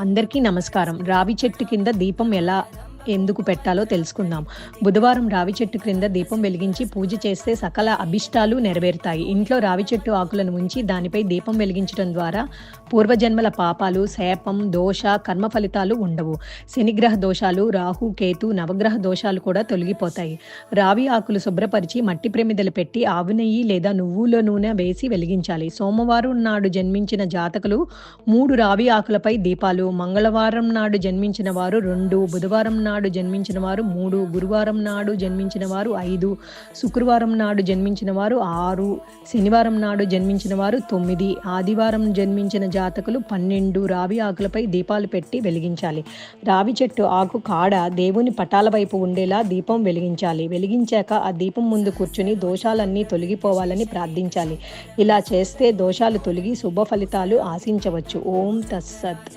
అందరికీ నమస్కారం. రావి చెట్టు కింద దీపం ఎందుకు పెట్టాలో తెలుసుకుందాం. బుధవారం రావి చెట్టు క్రింద దీపం వెలిగించి పూజ చేస్తే సకల అభిష్టాలు నెరవేరుతాయి. ఇంట్లో రావి చెట్టు ఆకులను ఉంచి దానిపై దీపం వెలిగించడం ద్వారా పూర్వజన్మల పాపాలు, శాపం, దోష, కర్మ ఫలితాలు ఉండవు. శనిగ్రహ దోషాలు, రాహు, కేతు, నవగ్రహ దోషాలు కూడా తొలగిపోతాయి. రావి ఆకులు శుభ్రపరిచి మట్టి ప్రమిదలు పెట్టి ఆవు నెయ్యి లేదా నువ్వుల నూనె వేసి వెలిగించాలి. సోమవారం నాడు జన్మించిన జాతకులు 3 రావి ఆకులపై దీపాలు, మంగళవారం నాడు జన్మించిన వారు 2, బుధవారం నాడు జన్మించిన వారు 3, గురువారం నాడు జన్మించిన వారు 5, శుక్రవారం నాడు జన్మించిన వారు 6, శనివారం నాడు జన్మించిన వారు 9, ఆదివారం జన్మించిన జాతకులు 12 రావి ఆకులపై దీపాలు పెట్టి వెలిగించాలి. రావి చెట్టు ఆకు కాడ దేవుని పటాల వైపు ఉండేలా దీపం వెలిగించాలి. వెలిగించాక ఆ దీపం ముందు కూర్చుని దోషాలన్నీ తొలగిపోవాలని ప్రార్థించాలి. ఇలా చేస్తే దోషాలు తొలగి శుభ ఫలితాలు ఆశించవచ్చు. ఓం తత్సత్.